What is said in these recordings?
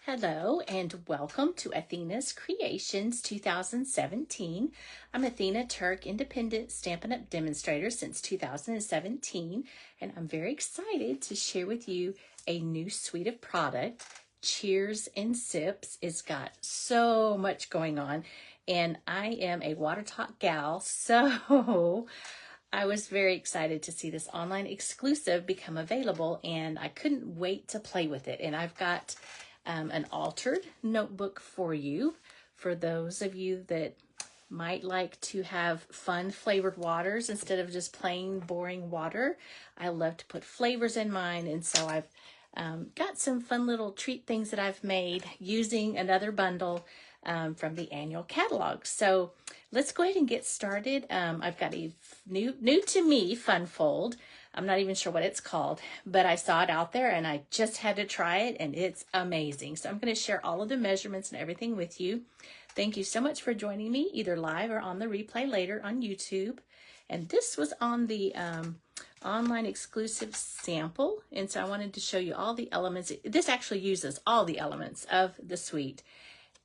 Hello and welcome to Athena's Creations 2017. I'm Athena Turk, independent Stampin' Up! Demonstrator since 2017, and I'm very excited to share with you a new suite of product, Cheers and Sips. It's got so much going on, and I am a water talk gal, so I was very excited to see this online exclusive become available, and I couldn't wait to play with it. And I've got an altered notebook for you, for those of you that might like to have fun flavored waters instead of just plain boring water. I love to put flavors in mine, and so I've got some fun little treat things that I've made using another bundle from the annual catalog. So let's go ahead and get started. I've got a new to me fun fold. I'm not even sure what it's called, but I saw it out there and I just had to try it, and it's amazing. So I'm going to share all of the measurements and everything with you. Thank you so much for joining me, either live or on the replay later on YouTube. And this was on the online exclusive sample, and so I wanted to show you all the elements. This actually uses all the elements of the suite.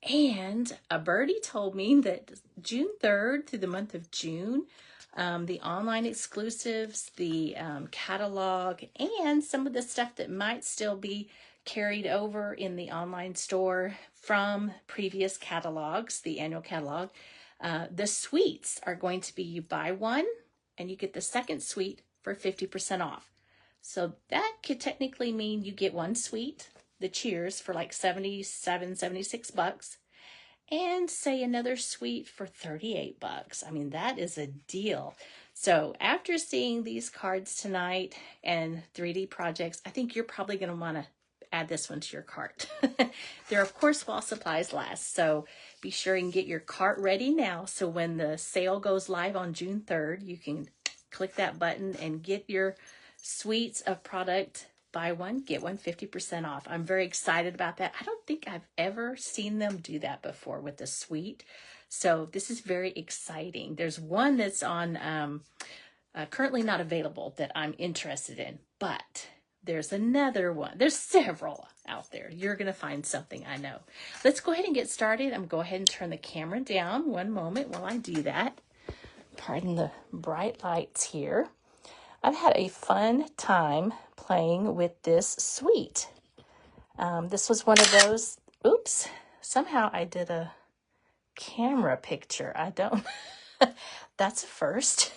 And a birdie told me that June 3rd through the month of June, the online exclusives, the catalog, and some of the stuff that might still be carried over in the online store from previous catalogs, the annual catalog, the suites are going to be you buy one and you get the second suite for 50% off. So that could technically mean you get one suite, the Cheers, for like 77, 76 bucks, and say another suite for 38 bucks. I mean, that is a deal. So after seeing these cards tonight and 3D projects, I think you're probably going to want to add this one to your cart. There, of course, while supplies last. So be sure and get your cart ready now. So when the sale goes live on June 3rd, you can click that button and get your suites of product. Buy one, get one 50% off. I'm very excited about that. I don't think I've ever seen them do that before with the suite. So this is very exciting. There's one that's on currently not available that I'm interested in, but there's another one. There's several out there. You're going to find something, I know. Let's go ahead and get started. I'm going to go ahead and turn the camera down one moment while I do that. Pardon the bright lights here. I've had a fun time playing with this suite. This was one of those, oops, somehow I did a camera picture. I don't, that's a first.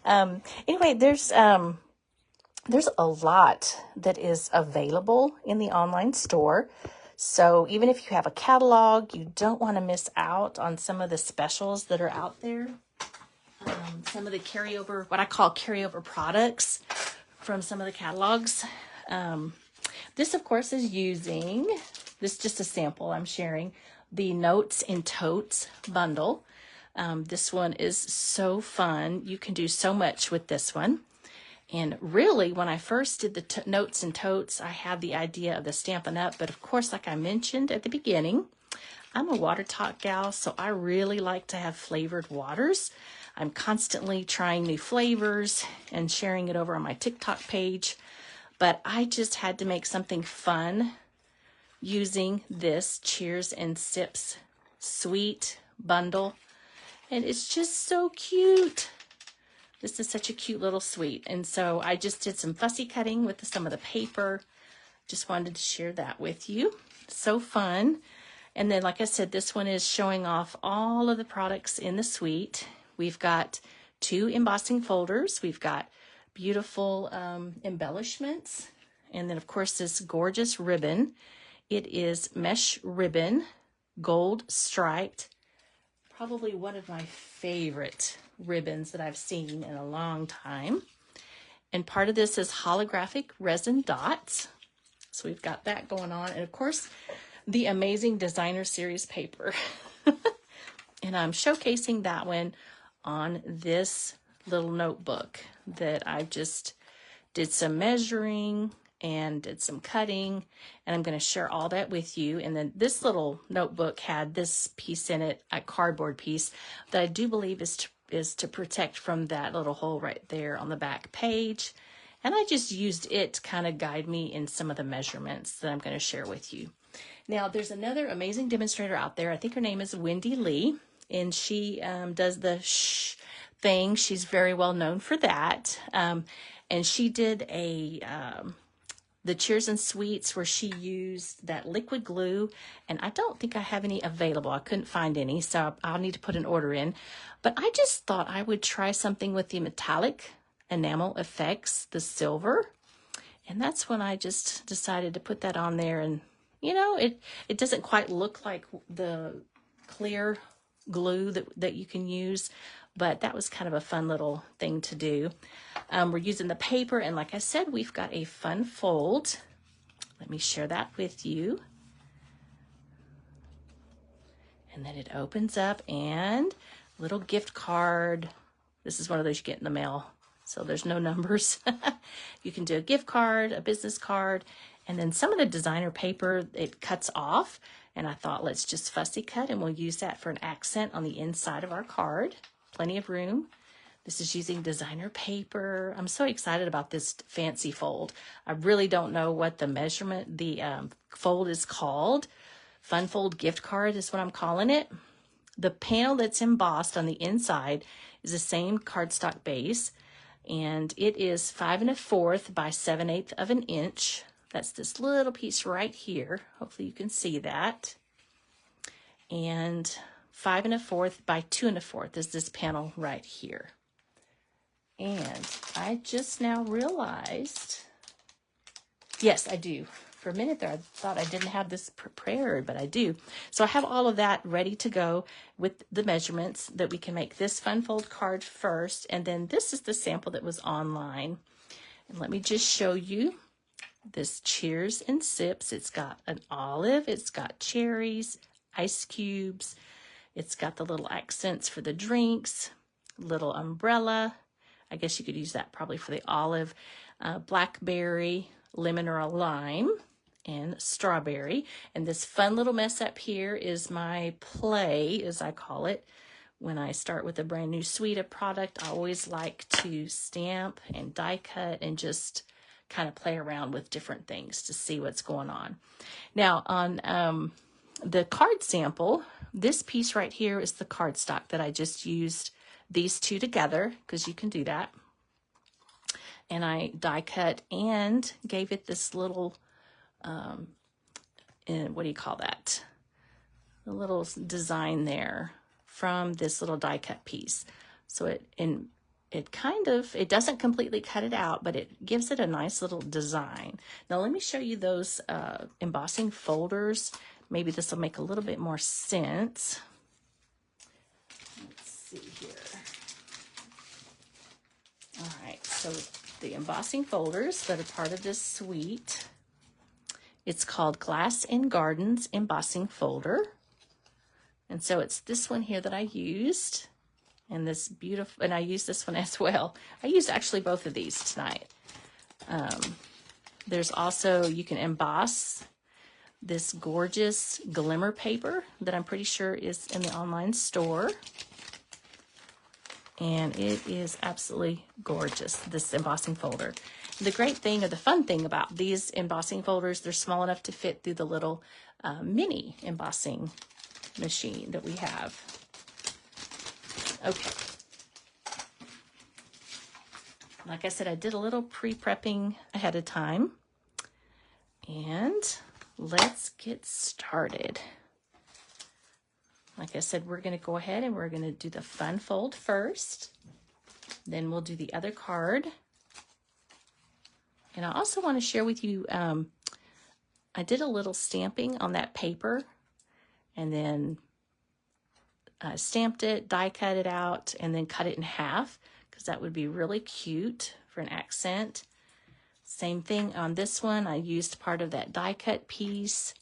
Anyway, there's a lot that is available in the online store. So even if you have a catalog, you don't want to miss out on some of the specials that are out there. Some of the carryover, what I call carryover products from some of the catalogs. This, of course, is using, this is just a sample I'm sharing, the Notes and Totes bundle. This one is so fun. You can do so much with this one. And really, when I first did the Notes and Totes, I had the idea of the Stampin' Up! But of course, like I mentioned at the beginning, I'm a water talk gal, so I really like to have flavored waters. I'm constantly trying new flavors and sharing it over on my TikTok page, but I just had to make something fun using this Cheers and Sips suite bundle, and it's just so cute. This is such a cute little suite, and so I just did some fussy cutting with some of the paper. Just wanted to share that with you. So fun. And then, like I said, this one is showing off all of the products in the suite. We've got 2 embossing folders. We've got beautiful embellishments. And then, of course, this gorgeous ribbon. It is mesh ribbon, gold striped. Probably one of my favorite ribbons that I've seen in a long time. And part of this is holographic resin dots. So we've got that going on. And, of course, the amazing designer series paper. And I'm showcasing that one on this little notebook that I just did some measuring and did some cutting, and I'm going to share all that with you. And then this little notebook had this piece in it, a cardboard piece, that I do believe is to protect from that little hole right there on the back page. And I just used it to kind of guide me in some of the measurements that I'm going to share with you. Now, there's another amazing demonstrator out there. I think her name is Wendy Lee, and she does the shh thing. She's very well known for that. And she did the Cheers and Sweets where she used that liquid glue, and I don't think I have any available. I couldn't find any, so I'll need to put an order in. But I just thought I would try something with the metallic enamel effects, the silver. And that's when I just decided to put that on there. And, you know, it doesn't quite look like the clear glue that you can use, but that was kind of a fun little thing to do. We're using the paper, and like I said, we've got a fun fold. Let me share that with you. And then it opens up, and little gift card. This is one of those you get in the mail, so there's no numbers. You can do a gift card, a business card, and then some of the designer paper, it cuts off, and I thought, let's just fussy cut, and we'll use that for an accent on the inside of our card. Plenty of room. This is using designer paper. I'm so excited about this fancy fold. I really don't know what the measurement, the fold is called. Fun Fold Gift Card is what I'm calling it. The panel that's embossed on the inside is the same cardstock base, and it is 5 1/4 by 7/8 of an inch. That's this little piece right here. Hopefully you can see that. And 5 1/4 by 2 1/4 is this panel right here. And I just now realized, yes, I do. For a minute there, I thought I didn't have this prepared, but I do. So I have all of that ready to go with the measurements that we can make this Fun Fold card first. And then this is the sample that was online. And let me just show you this Cheers and Sips. It's got an olive, it's got cherries, ice cubes, it's got the little accents for the drinks, little umbrella. I guess you could use that probably for the olive, blackberry, lemon or a lime, and strawberry. And this fun little mess up here is my play, as I call it. When I start with a brand new suite of product, I always like to stamp and die cut and just kind of play around with different things to see what's going on. Now on the card sample, this piece right here is the cardstock that I just used these two together, because you can do that. And I die cut and gave it this little, what do you call that? A little design there from this little die cut piece. So it doesn't completely cut it out, but it gives it a nice little design. Now let me show you those embossing folders. Maybe this will make a little bit more sense. Let's see here. All right, so the embossing folders that are part of this suite, it's called Glass and Gardens Embossing Folder. And so it's this one here that I used, and this beautiful, and I used this one as well. I used actually both of these tonight. There's also, you can emboss this gorgeous glimmer paper that I'm pretty sure is in the online store. And it is absolutely gorgeous, this embossing folder. The great thing, or the fun thing about these embossing folders, they're small enough to fit through the little mini embossing machine that we have. Okay. Like I said, I did a little pre-prepping ahead of time. And let's get started. Like I said, we're going to go ahead and we're going to do the Fun Fold first. Then we'll do the other card. And I also want to share with you, I did a little stamping on that paper, and then stamped it, die cut it out, and then cut it in half, because that would be really cute for an accent. Same thing on this one. I used part of that die cut piece.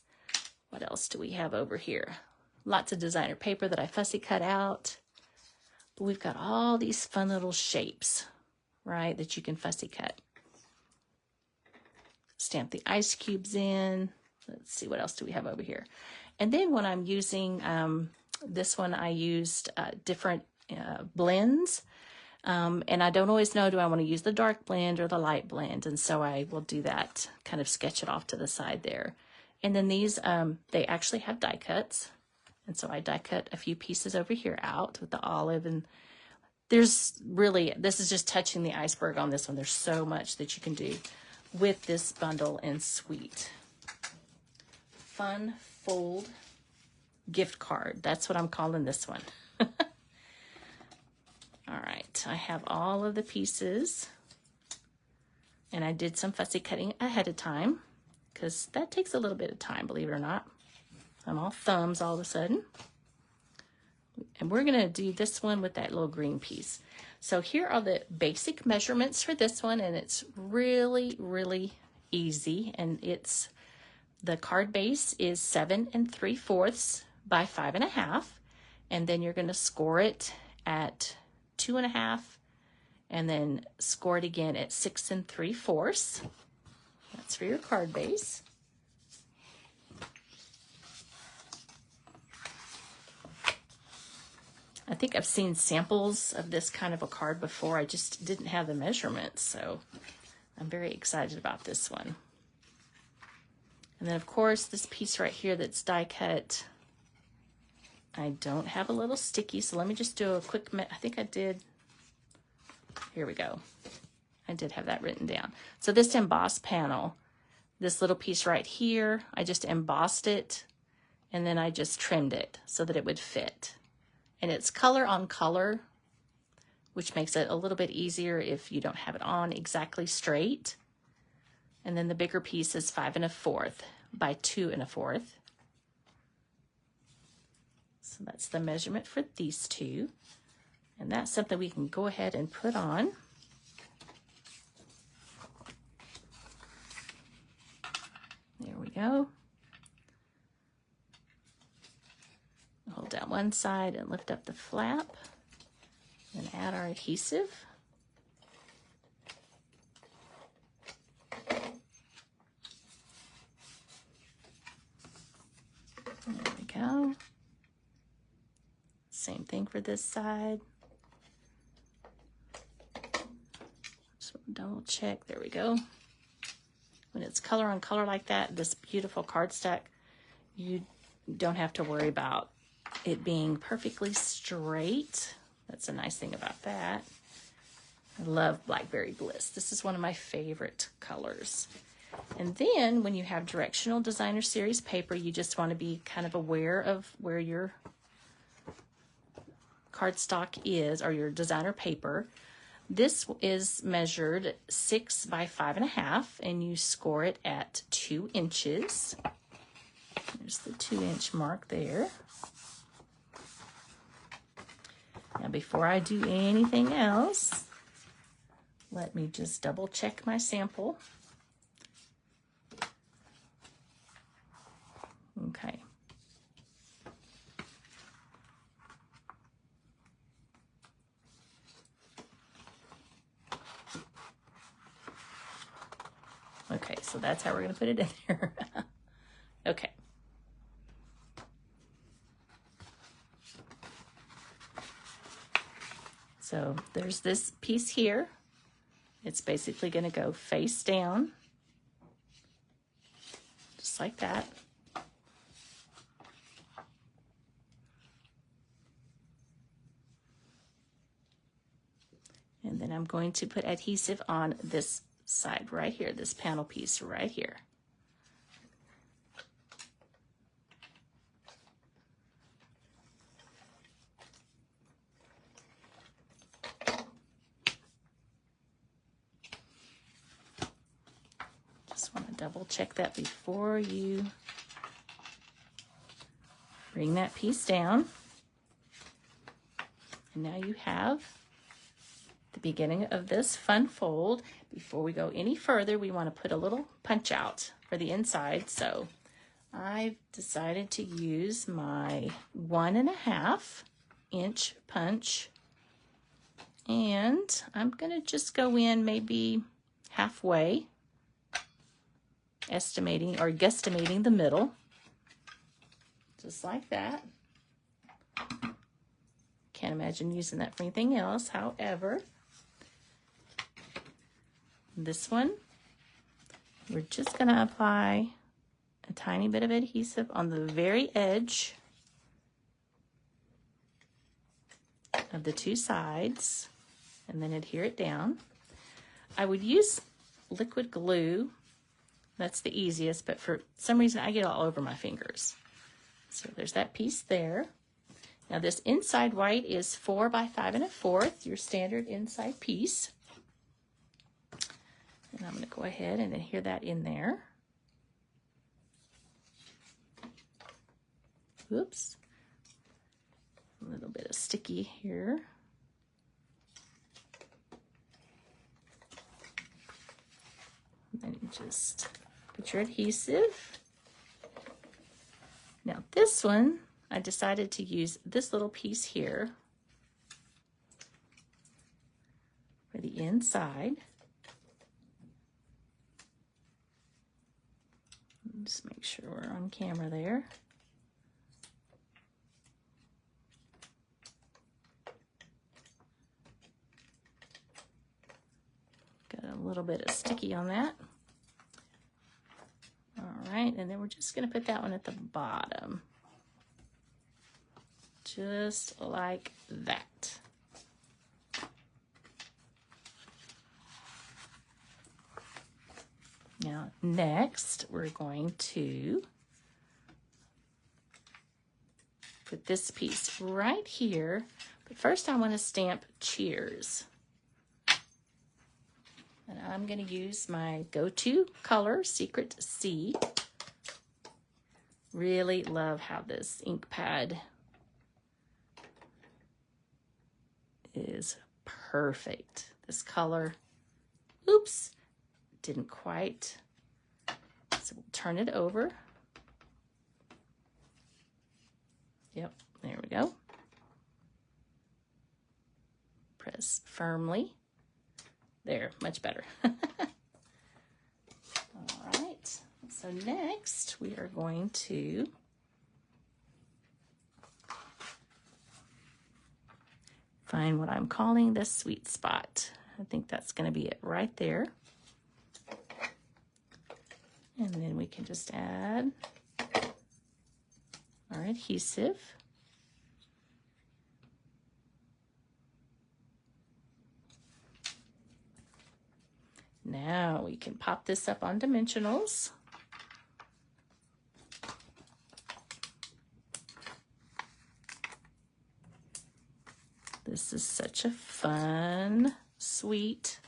What else do we have over here? Lots of designer paper that I fussy cut out. But we've got all these fun little shapes, right, that you can fussy cut. Stamp the ice cubes in. Let's see, what else do we have over here? And then when I'm using this one, I used different blends. And I don't always know, do I want to use the dark blend or the light blend? And so I will do that, kind of sketch it off to the side there. And then these, they actually have die cuts. And so I die cut a few pieces over here out with the olive. And there's really, this is just touching the iceberg on this one. There's so much that you can do with this bundle and suite. Fun fold gift card. That's what I'm calling this one. All right, I have all of the pieces. And I did some fussy cutting ahead of time because that takes a little bit of time, believe it or not. I'm all thumbs all of a sudden. And we're going to do this one with that little green piece. So here are the basic measurements for this one, and it's really, really easy. And it's, the card base is 7 3/4 by 5.5. And then you're going to score it at 2.5, and then score it again at 6 3/4. That's for your card base. I think I've seen samples of this kind of a card before. I just didn't have the measurements, so I'm very excited about this one. And then, of course, this piece right here that's die cut, I don't have a little sticky, so let me just do a quick, I think I did, here we go. I did have that written down. So this embossed panel, this little piece right here, I just embossed it, and then I just trimmed it so that it would fit. And it's color on color, which makes it a little bit easier if you don't have it on exactly straight. And then the bigger piece is 5 1/4 by 2 1/4. So that's the measurement for these two. And that's something we can go ahead and put on. There we go. Hold down one side and lift up the flap and add our adhesive. There we go. Same thing for this side. Just double check. There we go. When it's color on color like that, this beautiful cardstock, you don't have to worry about it being perfectly straight. That's a nice thing about that. I love Blackberry Bliss. This is one of my favorite colors. And then when you have directional designer series paper, you just want to be kind of aware of where your cardstock is, or your designer paper. This is measured 6 by 5.5, and you score it at 2 inches. There's the 2-inch mark there. Now, before I do anything else, let me just double check my sample. Okay. Okay, so that's how we're going to put it in there. Okay. So there's this piece here. It's basically going to go face down, just like that. And then I'm going to put adhesive on this side right here, this panel piece right here. Just want to double check that before you bring that piece down. And now you have the beginning of this fun fold. Before we go any further, we want to put a little punch out for the inside. So I've decided to use my 1.5 inch punch, and I'm going to just go in maybe halfway, estimating or guesstimating the middle, just like that. Can't imagine using that for anything else. However, this one, we're just going to apply a tiny bit of adhesive on the very edge of the two sides, and then adhere it down. I would use liquid glue. That's the easiest, but for some reason I get all over my fingers. So there's that piece there. Now this inside white is 4 by 5 1/4, your standard inside piece. And I'm going to go ahead and adhere that in there. Oops. A little bit of sticky here. And then you just put your adhesive. Now this one, I decided to use this little piece here for the inside. Just make sure we're on camera there. Got a little bit of sticky on that. All right, and then we're just going to put that one at the bottom. Just like that. Now, next, we're going to put this piece right here. But first, I want to stamp Cheers. And I'm going to use my go-to color, Secret Sea. Really love how this ink pad is perfect. This color, oops, didn't quite. So we'll turn it over. Yep, there we go. Press firmly. There, much better. All right, so next we are going to find what I'm calling the sweet spot. I think that's going to be it right there. And then we can just add our adhesive. Now we can pop this up on dimensionals. This is such a fun, sweet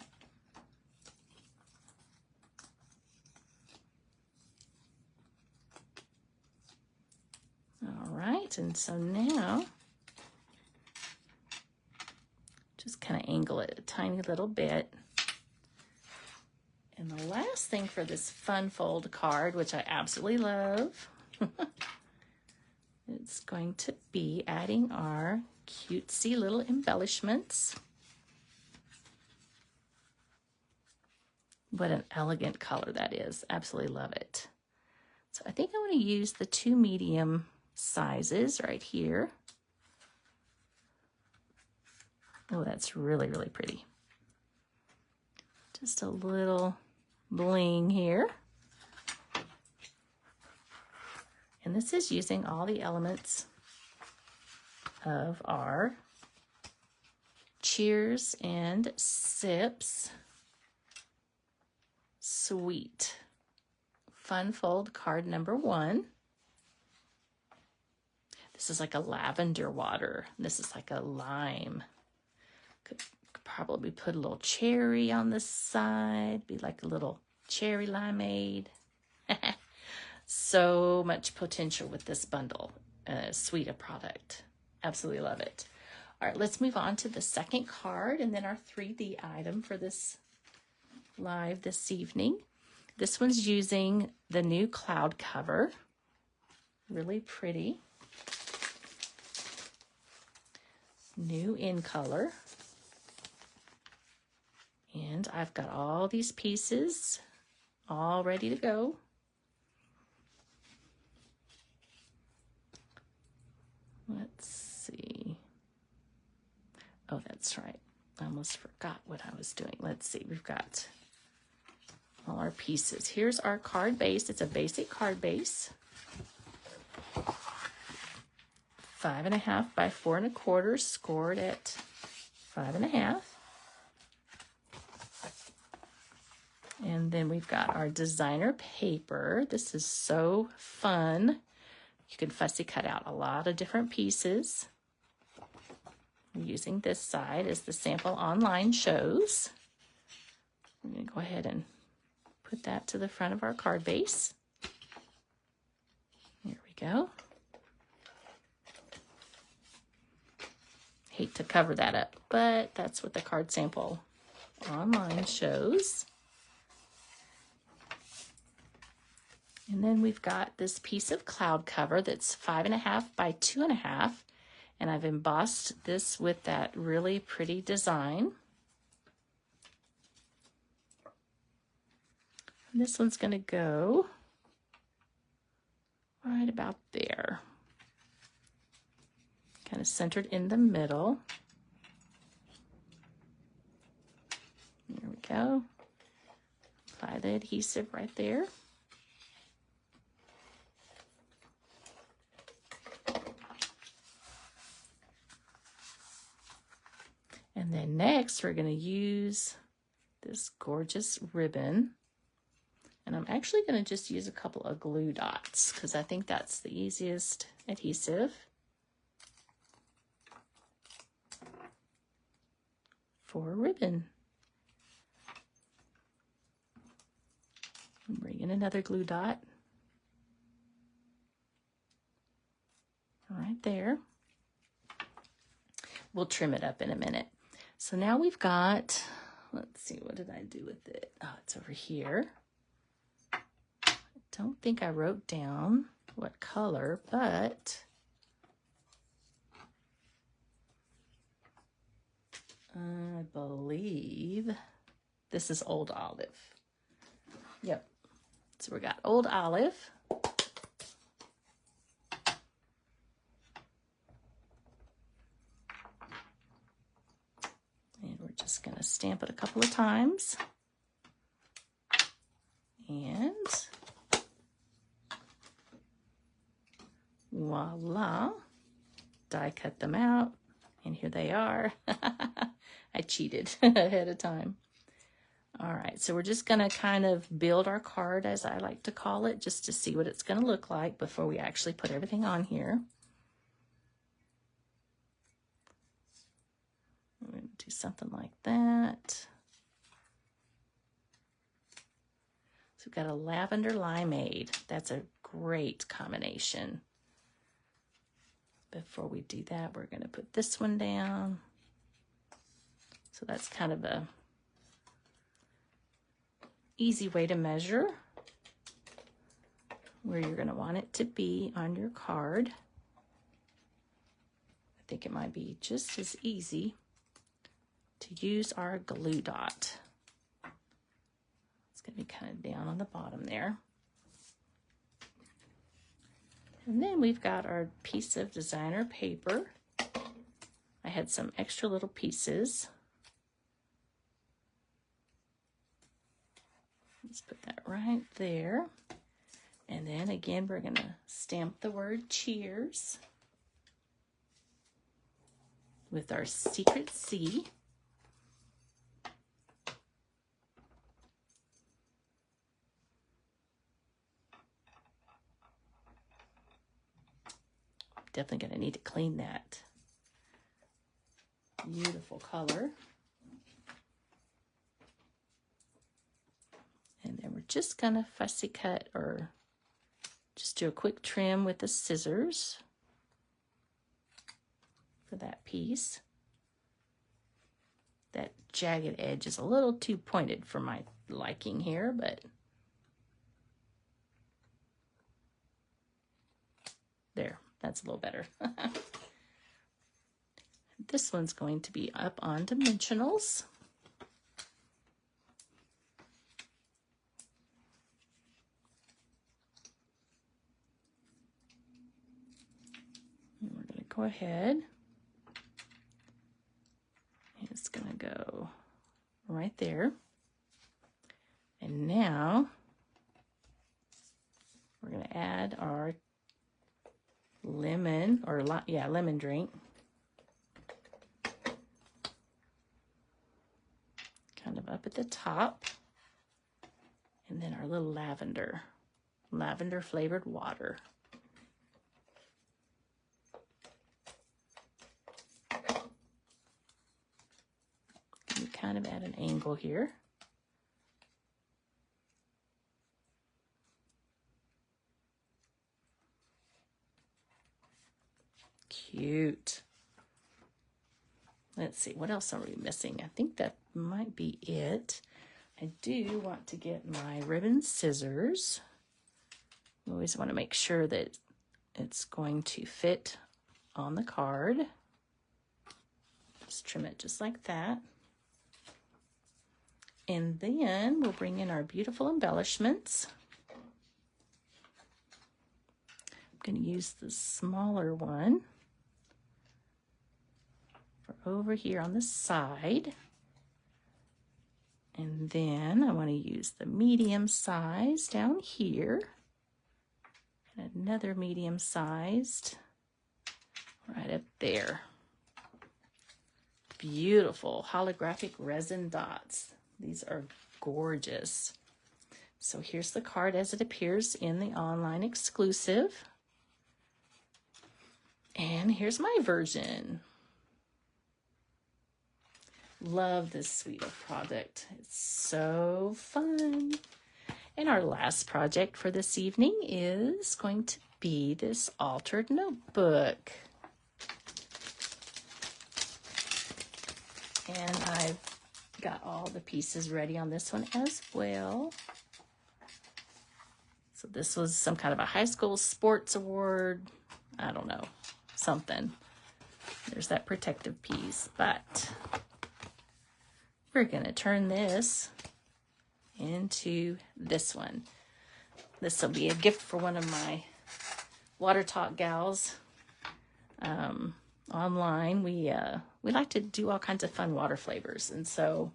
all right, and so now just kind of angle it a tiny little bit. And the last thing for this fun fold card, which I absolutely love, it's going to be adding our cutesy little embellishments. What an elegant color that is. Absolutely love it. So I think I'm going to use the 2 medium sizes right here. Oh, that's really, really pretty. Just a little bling here. And this is using all the elements of our Cheers and Sips Sweet Fun Fold card number 1. This is like a lavender water. This is like a lime. Could probably put a little cherry on the side, be like a little cherry limeade. So much potential with this bundle. Sweet a product. Absolutely love it. All right, let's move on to the second card and then our 3D item for this live this evening. This one's using the new cloud cover. Really pretty. New in color. And I've got all these pieces all ready to go. Let's see. Oh, that's right. I almost forgot what I was doing. Let's see. We've got all our pieces. Here's our card base. It's a basic card base. 5.5 by 4.25, scored at 5.5. And then we've got our designer paper. This is so fun. You can fussy cut out a lot of different pieces. I'm using this side as the sample online shows. I'm going to go ahead and put that to the front of our card base. Here we go. Hate to cover that up, but that's what the card sample online shows. And then we've got this piece of cloud cover that's 5.5 by 2.5, and I've embossed this with that really pretty design. And this one's going to go right about there, kind of centered in the middle. There we go. Apply the adhesive right there. And then next, we're going to use this gorgeous ribbon. And I'm actually going to just use a couple of glue dots because I think that's the easiest adhesive. For a ribbon. Bring in another glue dot. Right there. We'll trim it up in a minute. So now we've got, let's see, what did I do with it? Oh, it's over here. I don't think I wrote down what color, but I believe this is Old Olive. Yep. So we got Old Olive. And we're just going to stamp it a couple of times. And voila. Die cut them out. And here they are. I cheated ahead of time. All right, so we're just going to kind of build our card, as I like to call it, just to see what it's going to look like before we actually put everything on here. We're going to do something like that. So we've got a lavender limeade. That's a great combination. Before we do that, we're going to put this one down. So that's kind of a easy way to measure where you're going to want it to be on your card. I think it might be just as easy to use our glue dot. It's going to be kind of down on the bottom there. And then we've got our piece of designer paper. I had some extra little pieces. Let's put that right there. And then again, we're going to stamp the word cheers with our secret C. Definitely going to need to clean that. Beautiful color. And then we're just going to fussy cut or just do a quick trim with the scissors for that piece. That jagged edge is a little too pointed for my liking here, but there, that's a little better. This one's going to be up on dimensionals. And we're going to go ahead. And it's going to go right there. And And now we're going to add our lemon, or lemon drink. Kind of up at the top. And then our little lavender flavored water. You kind of at an angle here. Cute. Let's see, what else are we missing? I think that might be it. I do want to get my ribbon scissors. You always want to make sure that it's going to fit on the card. Just trim it just like that. And then we'll bring in our beautiful embellishments. I'm going to use the smaller one for over here on the side. And then I want to use the medium size down here. And another medium sized right up there. Beautiful holographic resin dots. These are gorgeous. So here's the card as it appears in the online exclusive. And here's my version. Love this suite of product. It's so fun. And our last project for this evening is going to be this altered notebook. And I've got all the pieces ready on this one as well. So this was some kind of a high school sports award. I don't know, something. There's that protective piece, but we're gonna turn this into this one. This will be a gift for one of my Water Talk gals. Online, we like to do all kinds of fun water flavors, and so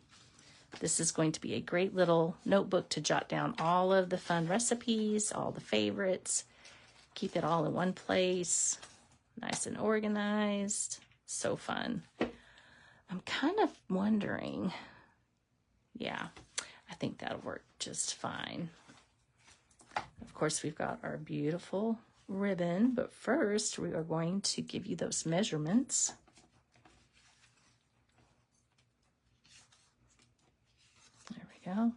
this is going to be a great little notebook to jot down all of the fun recipes, all the favorites, keep it all in one place, nice and organized. So fun. I'm kind of wondering, yeah, I think that'll work just fine. Of course, we've got our beautiful ribbon, but first we are going to give you those measurements. There we go.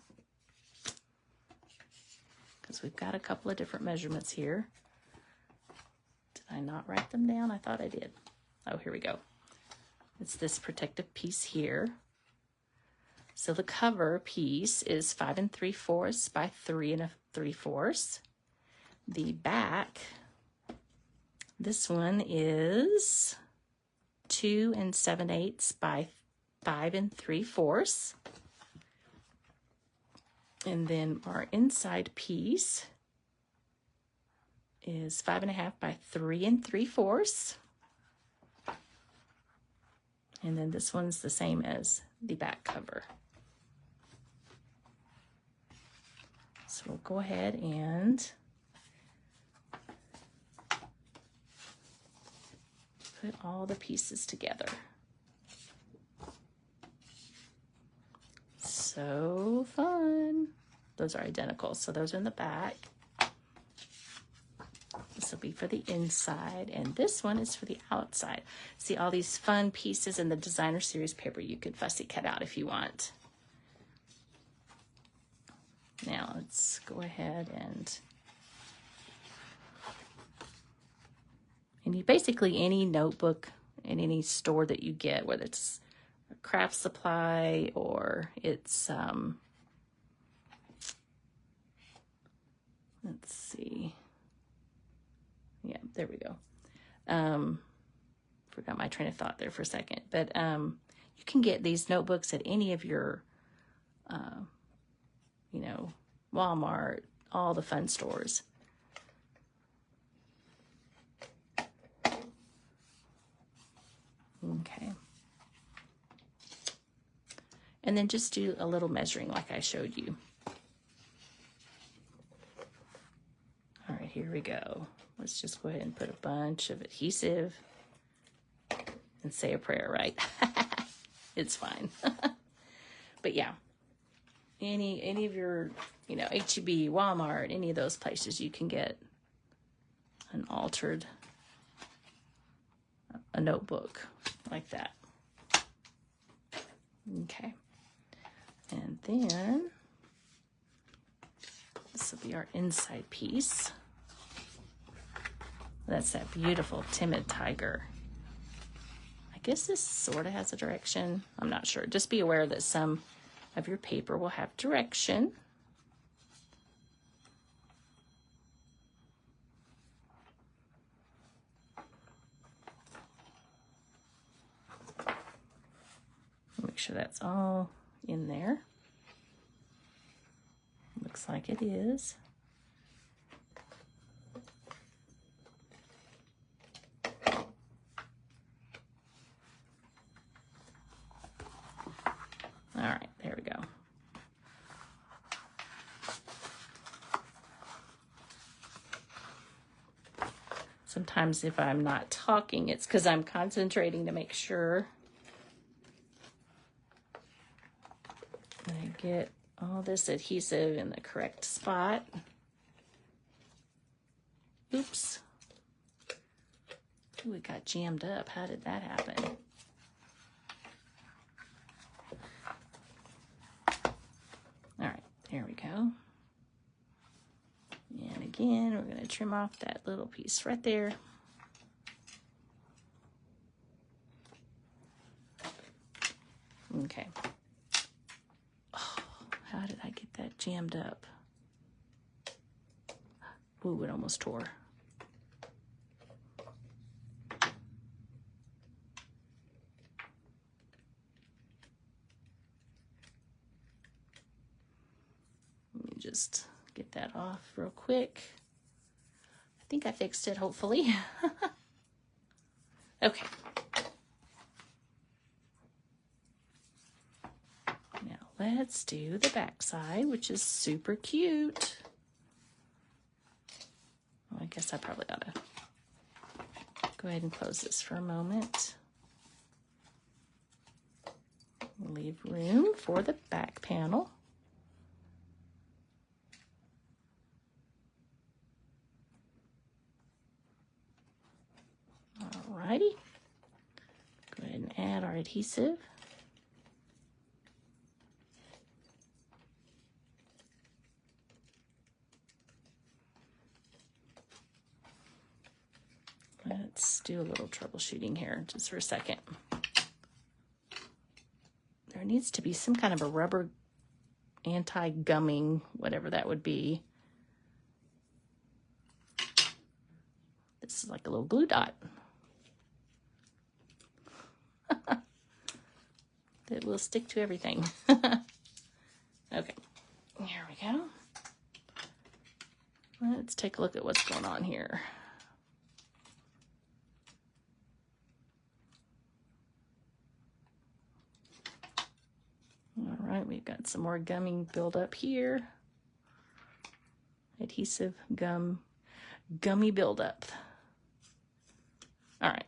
Because we've got a couple of different measurements here. Did I not write them down? I thought I did. Oh, here we go. It's this protective piece here. So the cover piece is 5 3/4 by 3 3/4. The back, this one is 2 7/8 by 5 3/4. And then our inside piece is 5 1/2 by 3 3/4. And then this one's the same as the back cover. So we'll go ahead and put all the pieces together. So fun. Those are identical, so those are in the back. This will be for the inside, and this one is for the outside. See all these fun pieces in the designer series paper you could fussy cut out if you want. Now let's go ahead and basically any notebook in any store that you get, whether it's a craft supply or it's let's see. Yeah, there we go. Forgot my train of thought there for a second. But you can get these notebooks at any of your, you know, Walmart, all the fun stores. Okay. And then just do a little measuring like I showed you. here we go. Let's just go ahead and put a bunch of adhesive and say a prayer, right? It's fine. But yeah, any of your, you know, H-E-B, Walmart, any of those places, you can get an altered, a notebook like that. Okay. And then this will be our inside piece. That's that beautiful Timid Tiger. I guess this sort of has a direction. I'm not sure. Just be aware that some of your paper will have direction. Make sure that's all in there. Looks like it is. All right, there we go. Sometimes if I'm not talking, it's because I'm concentrating to make sure I get all this adhesive in the correct spot. Oops. Ooh, it got jammed up. How did that happen? All right, there we go. And again, we're going to trim off that little piece right there. Okay. Oh, how did I get that jammed up? Ooh, it almost tore. Let me just get that off real quick. I think I fixed it, hopefully. Okay. Now let's do the back side, which is super cute. Well, I guess I probably ought to go ahead and close this for a moment. Leave room for the back panel. Alrighty. Go ahead and add our adhesive. Let's do a little troubleshooting here just for a second. There needs to be some kind of a rubber anti-gumming, whatever that would be. This is like a little glue dot. That will stick to everything. Okay, here we go. Let's take a look at what's going on here. All right, we've got some more gumming buildup here. Adhesive gummy buildup. All right,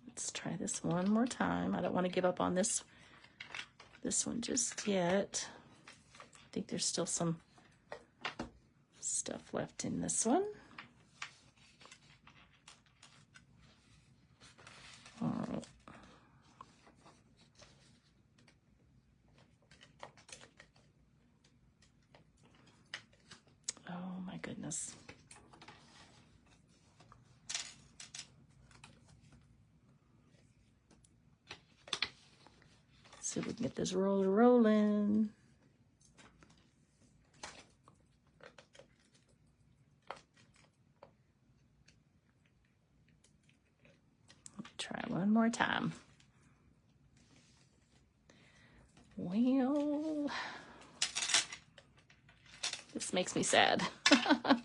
let's try this one more time. I don't want to give up on this one just yet. I think there's still some stuff left in this one. All right. Oh my goodness. See if we can get this roller rolling. Try one more time. Well, this makes me sad. It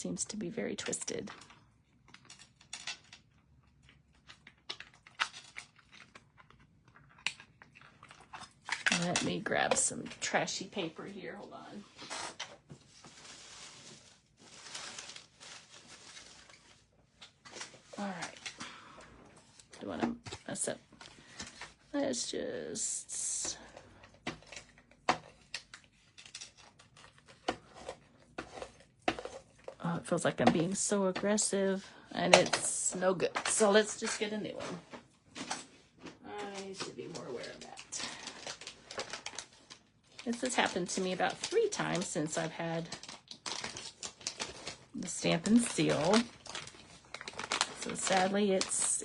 seems to be very twisted. Let me grab some trashy paper here. Hold on. All right. Don't want to mess up. Let's just... Oh, it feels like I'm being so aggressive, and it's no good. So let's just get a new one. I should be more aware of that. This has happened to me about 3 times since I've had the Stamp and Seal. So sadly, it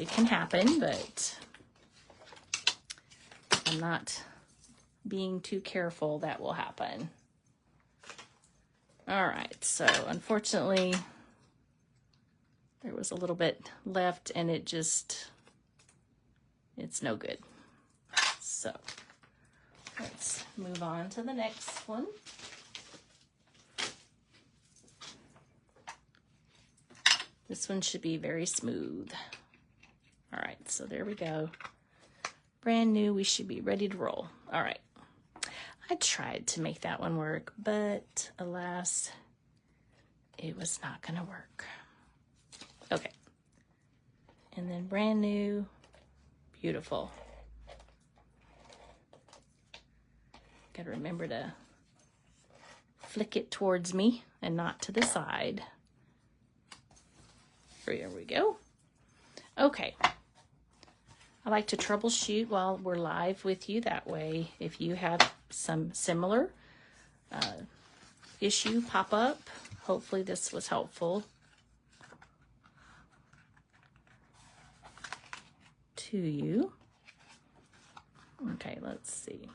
can happen, but if I'm not being too careful, that will happen. All right, so unfortunately, there was a little bit left, and it's no good. So let's move on to the next one. This one should be very smooth. All right, so there we go. Brand new, we should be ready to roll. All right. I tried to make that one work, but alas, it was not gonna work. Okay. And then brand new, beautiful. Gotta remember to flick it towards me and not to the side. Here we go. Okay. I like to troubleshoot while we're live with you. That way, if you have some similar issue pop up, hopefully this was helpful to you. Okay, let's see.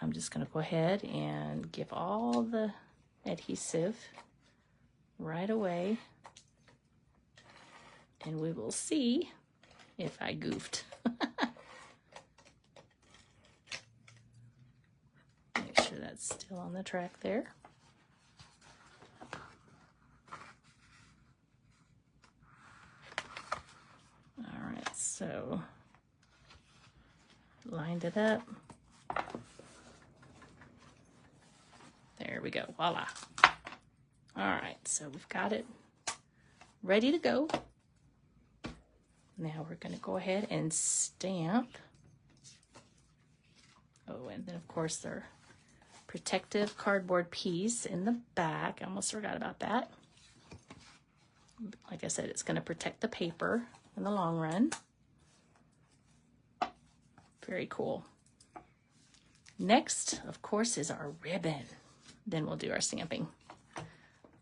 I'm just going to go ahead and give all the adhesive right away, and we will see if I goofed. Make sure that's still on the track there. All right, so lined it up. There we go, voila. All right, so we've got it ready to go. Now we're going to go ahead and stamp. Oh, and then of course their protective cardboard piece in the back. I almost forgot about that. Like I said, it's going to protect the paper in the long run. Very cool. Next, of course, is our ribbon. Then we'll do our stamping. I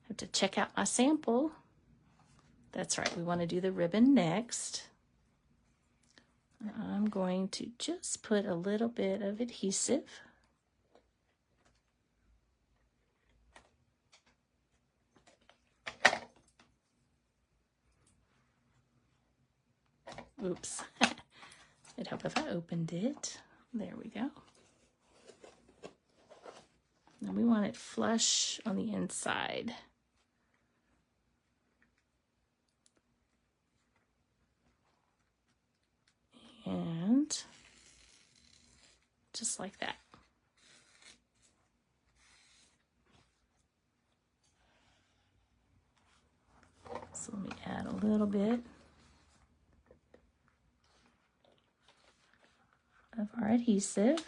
have to check out my sample. That's right, we want to do the ribbon next. I'm going to just put a little bit of adhesive. Oops. It'd help if I opened it. There we go. And we want it flush on the inside. And just like that. So let me add a little bit of our adhesive.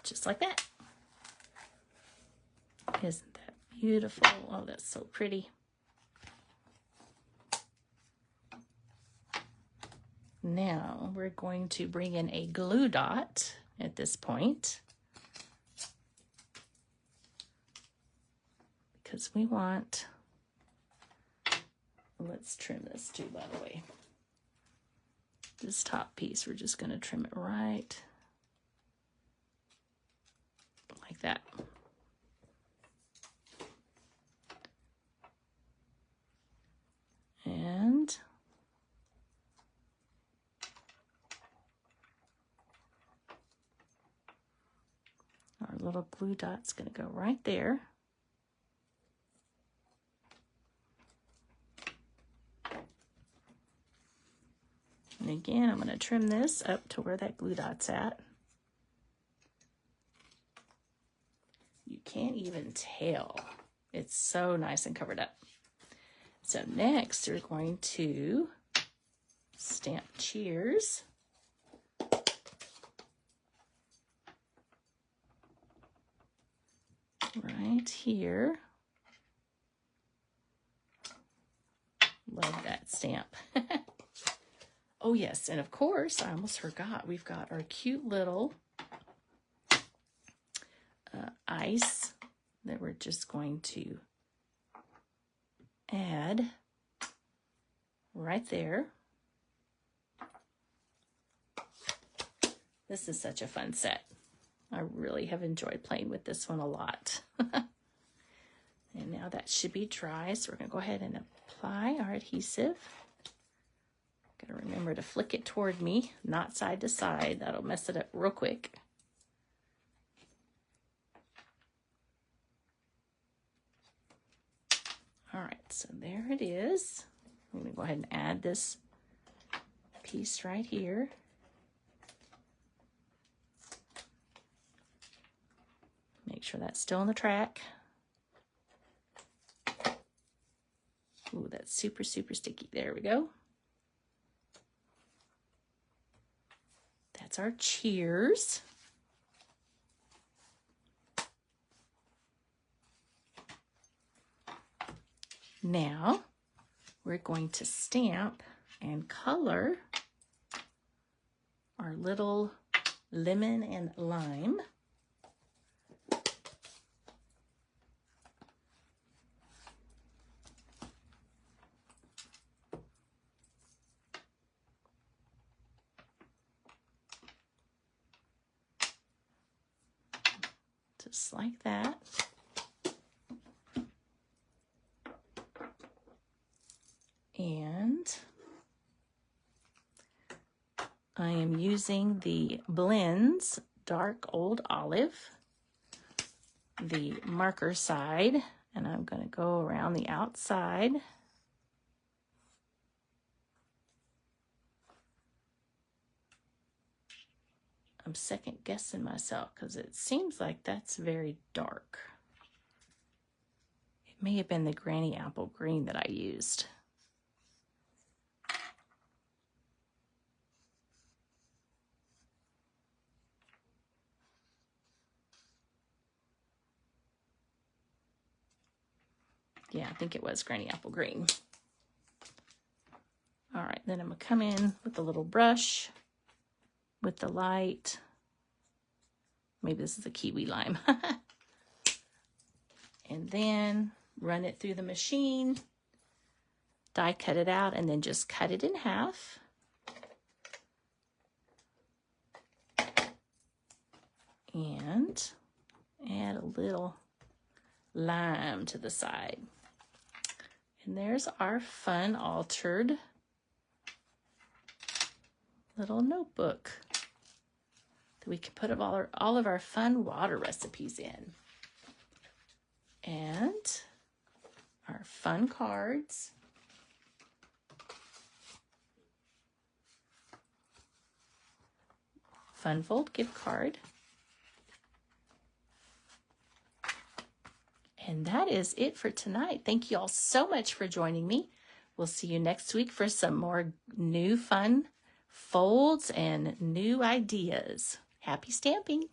Just like that. Isn't that beautiful? Oh, that's so pretty. Now we're going to bring in a glue dot at this point, because we want, let's trim this too, by the way. This top piece, we're just going to trim it right like that. And little glue dot's going to go right there. And again, I'm going to trim this up to where that glue dot's at. You can't even tell. It's so nice and covered up. So next, we're going to stamp cheers. Right here. Love that stamp. Oh yes, and of course, I almost forgot, we've got our cute little ice that we're just going to add right there. This is such a fun set. I really have enjoyed playing with this one a lot. And now that should be dry, so we're going to go ahead and apply our adhesive. Gotta remember to flick it toward me, not side to side. That'll mess it up real quick. All right, so there it is. I'm gonna go ahead and add this piece right here. Make sure that's still on the track. Ooh, that's super, super sticky. There we go. That's our cheers. Now we're going to stamp and color our little lemon and lime. Just like that. And I am using the Blends Dark Old Olive, the marker side, and I'm going to go around the outside. I'm second guessing myself because it seems like that's very dark. It may have been the Granny Apple Green that I used. Yeah, I think it was Granny Apple Green. All right, then I'm gonna come in with a little brush with the light. Maybe this is a kiwi lime. And then run it through the machine, die cut it out, and then just cut it in half. And add a little lime to the side. And there's our fun altered little notebook that we can put all of our fun water recipes in. And our fun cards. Funfold gift card. And that is it for tonight. Thank you all so much for joining me. We'll see you next week for some more new fun folds and new ideas. Happy stamping!